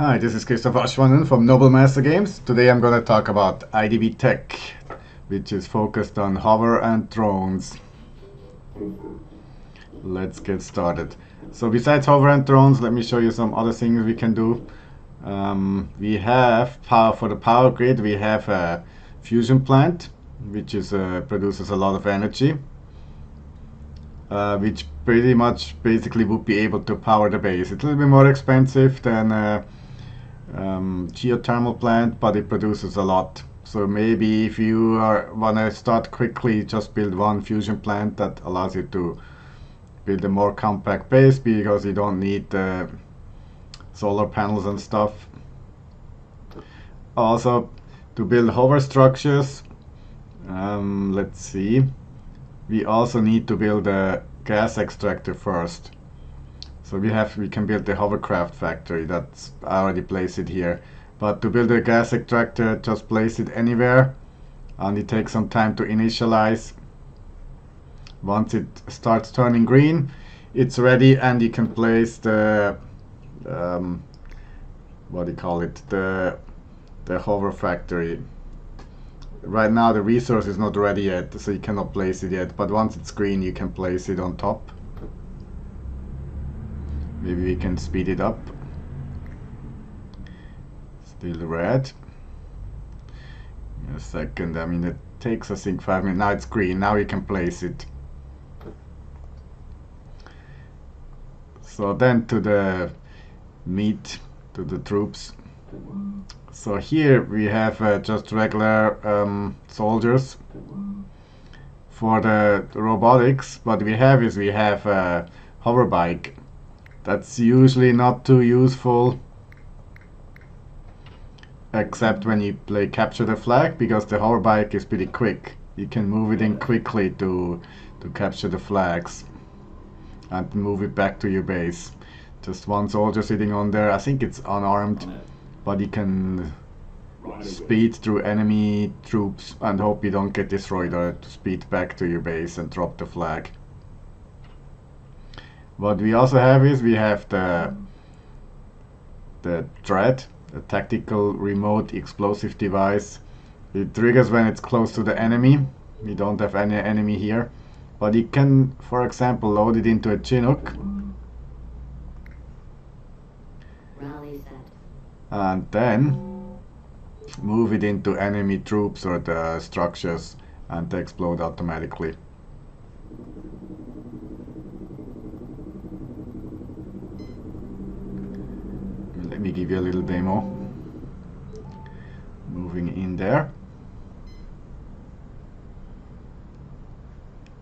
Hi, this is Christoph Aschwannen from Noble Master Games. Today I'm going to talk about IDB tech, which is focused on hover and drones. Let's get started. So besides hover and drones, let me show you some other things we can do. We have power for the power grid. We have a fusion plant, which is produces a lot of energy, which pretty much basically would be able to power the base. It's a little bit more expensive than geothermal plant, but it produces a lot. So maybe if you want to start quickly, just build one fusion plant that allows you to build a more compact base, because you don't need solar panels and stuff. Also, to build hover structures, let's see, we also need to build a gas extractor first. So we can build the hovercraft factory. That's, I already placed it here. But to build a gas extractor, just place it anywhere, and it takes some time to initialize. Once it starts turning green, it's ready, and you can place the what do you call it? The hover factory. Right now the resource is not ready yet, so you cannot place it yet. But once it's green, you can place it on top. Maybe we can speed it up. Still red. In a second. I mean, it takes, I think, 5 minutes. Now it's green. Now we can place it. So then to the meat, to the troops. So here we have just regular soldiers. For the robotics, what we have is we have a hoverbike. That's usually not too useful, except when you play capture the flag, because the hoverbike is pretty quick. You can move it in quickly to capture the flags and move it back to your base. Just one soldier sitting on there. I think it's unarmed, but you can speed through enemy troops and hope you don't get destroyed, or speed back to your base and drop the flag. What we also have is we have the Dread, a tactical remote explosive device. It triggers when it's close to the enemy. We don't have any enemy here, but you can, for example, load it into a Chinook and then move it into enemy troops or the structures, and they explode automatically. Let me give you a little demo. Moving in there.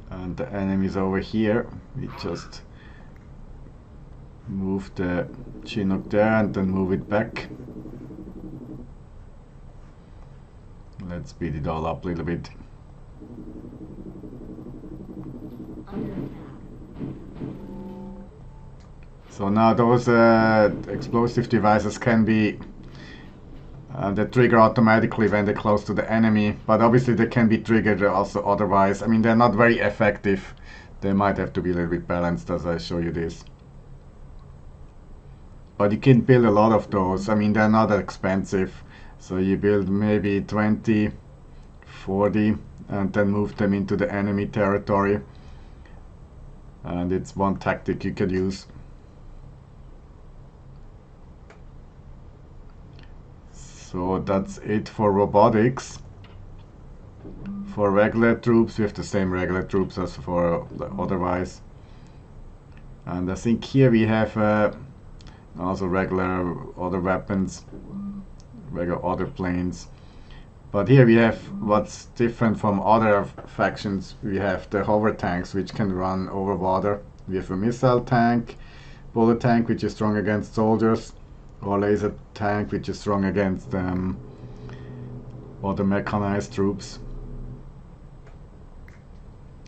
And the enemy's over here. We just move the Chinook there and then move it back. Let's speed it all up a little bit. So now those explosive devices can be they trigger automatically when they're close to the enemy, but obviously they can be triggered also otherwise. I mean, they're not very effective. They might have to be a little bit balanced as I show you this. But you can build a lot of those. I mean, they're not that expensive. So you build maybe 20, 40, and then move them into the enemy territory. And it's one tactic you could use. So that's it for robotics. For regular troops, we have the same regular troops as for otherwise. And I think here we have also regular other weapons, regular other planes. But here we have what's different from other factions. We have the hover tanks, which can run over water. We have a missile tank, bullet tank, which is strong against soldiers, or laser tank, which is strong against other mechanized troops.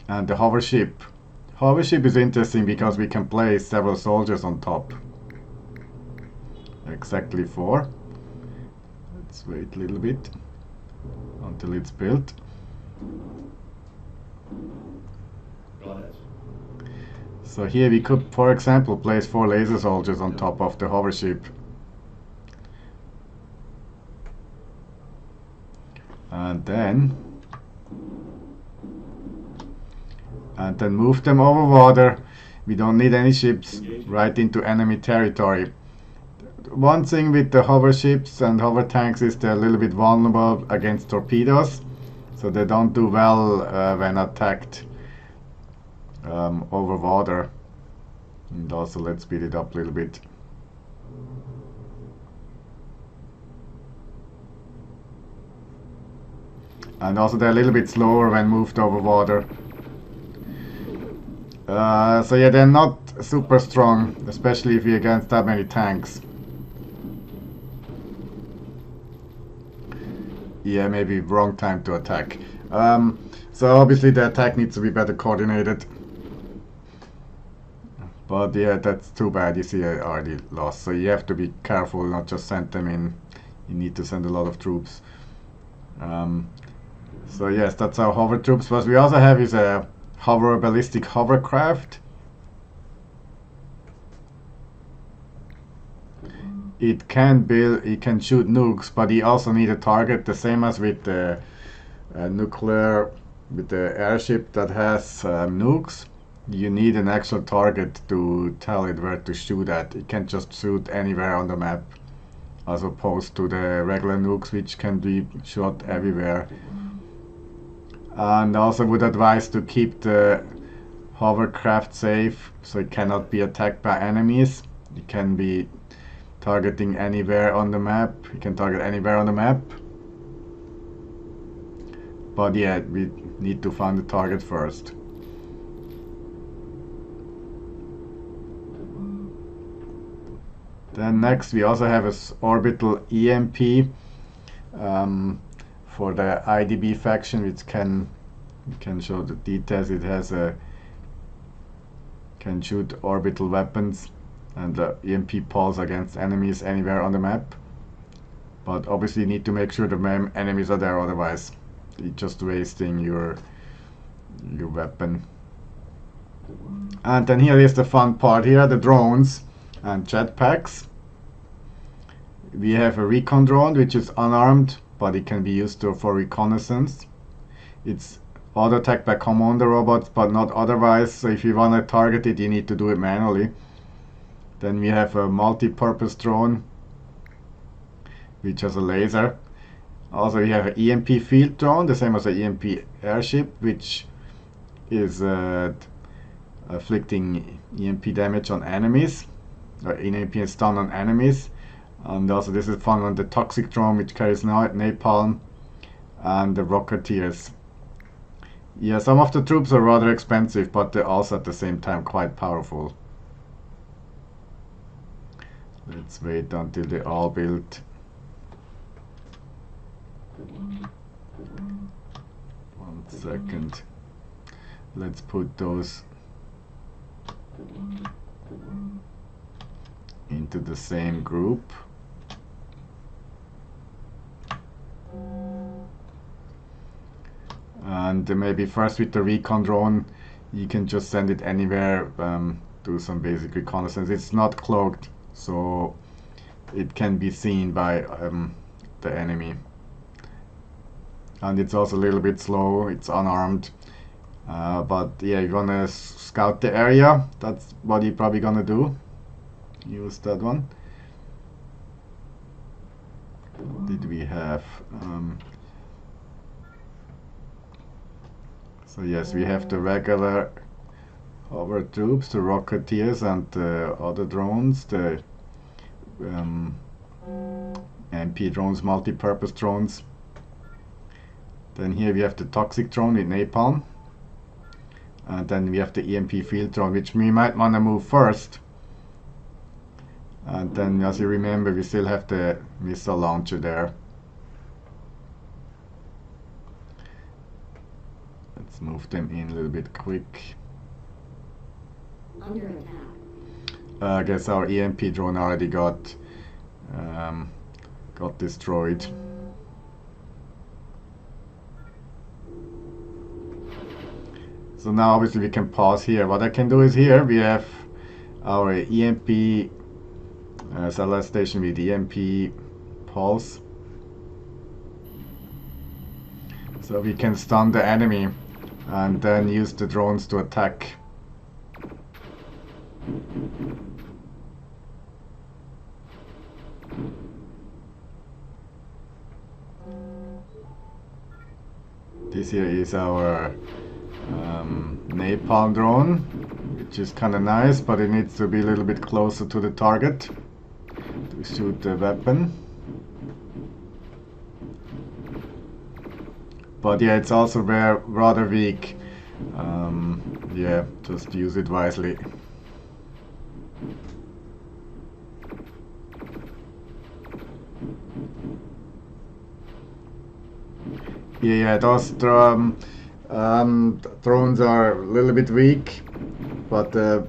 And the hover ship. Hover ship is interesting because we can place several soldiers on top. Exactly 4. Let's wait a little bit until it's built. So here we could, for example, place 4 laser soldiers on top of the hover ship. And then move them over water. We don't need any ships, right into enemy territory. One thing with the hover ships and hover tanks is they're a little bit vulnerable against torpedoes, so they don't do well when attacked over water. And also let's speed it up a little bit. And also they're a little bit slower when moved over water. So yeah, they're not super strong, especially if you're against that many tanks. Yeah, maybe wrong time to attack. So obviously the attack needs to be better coordinated. But yeah, that's too bad. You see, I already lost. So you have to be careful, not just send them in. You need to send a lot of troops. So yes, that's our hover troops. What we also have is a Ballistic Hovercraft. It can shoot nukes, but you also need a target, the same as with the with the airship that has nukes. You need an actual target to tell it where to shoot at. It can't just shoot anywhere on the map, as opposed to the regular nukes, which can be shot everywhere. And also would advise to keep the hovercraft safe, so it cannot be attacked by enemies. It can be targeting anywhere on the map. You can target anywhere on the map. But yeah, we need to find the target first. Then next we also have an Orbital Emp for the IDB faction, which can show the details. It has can shoot orbital weapons, and the EMP pulse against enemies anywhere on the map. But obviously you need to make sure the enemies are there, otherwise you're just wasting your weapon. And then here is the fun part. Here are the drones and jetpacks. We have a Recon Drone, which is unarmed, but it can be used for reconnaissance. It's auto-attacked by commander robots, but not otherwise. So if you want to target it, you need to do it manually. Then we have a multi-purpose drone, which has a laser. Also we have an EMP field drone, the same as an EMP airship, which is afflicting EMP damage on enemies, or EMP stun on enemies. And also this is found on the toxic drone, which carries napalm, and the rocketeers. Yeah, some of the troops are rather expensive, but they're also at the same time quite powerful. Let's wait until they're all built. 1 second. Let's put those into the same group. And maybe first with the Recon Drone, you can just send it anywhere, do some basic reconnaissance. It's not cloaked, so it can be seen by the enemy. And it's also a little bit slow, it's unarmed. But yeah, you're gonna scout the area. That's what you're probably gonna do. Use that one. What did we have? So yes, we have the regular hover troops, the rocketeers, and the other drones, the MP drones, multi-purpose drones. Then here we have the toxic drone with napalm. And then we have the EMP field drone, which we might want to move first. And then, as you remember, we still have the missile launcher there. Let's move them in a little bit quick. Under attack. I guess our EMP drone already got destroyed. So now obviously we can pause here. What I can do is here we have our EMP satellite station with EMP pulse. So we can stun the enemy and then use the drones to attack. This here is our napalm drone, which is kind of nice, but it needs to be a little bit closer to the target to shoot the weapon. But yeah, it's also rather weak. Yeah, just use it wisely. Yeah, those drones are a little bit weak, but I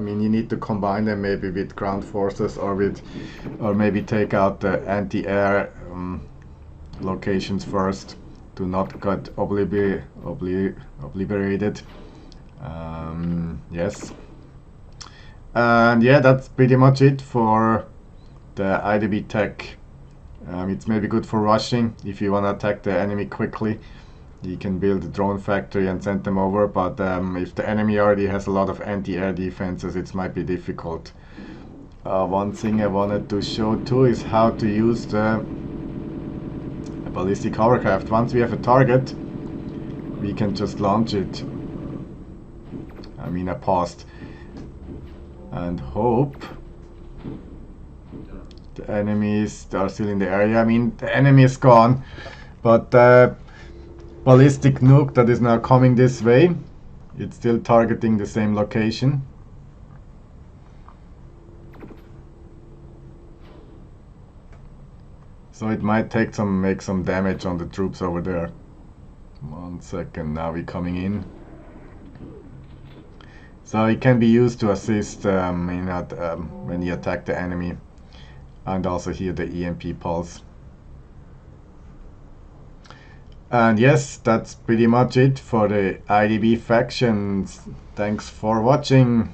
mean, you need to combine them maybe with ground forces or maybe take out the anti-air locations first to not get obliterated. Yes. And yeah, that's pretty much it for the IDB tech. It's maybe good for rushing if you want to attack the enemy quickly. You can build a drone factory and send them over, but if the enemy already has a lot of anti-air defenses, it might be difficult. One thing I wanted to show too is how to use the Ballistic Hovercraft. Once we have a target, we can just launch it. I mean, I paused. And hope the enemies are still in the area. I mean, the enemy is gone, but the ballistic nuke that is now coming this way, it's still targeting the same location. So it might make some damage on the troops over there. 1 second, now we're coming in. So it can be used to assist when you attack the enemy, and also here the EMP pulse. And yes, that's pretty much it for the IDB factions. Thanks for watching.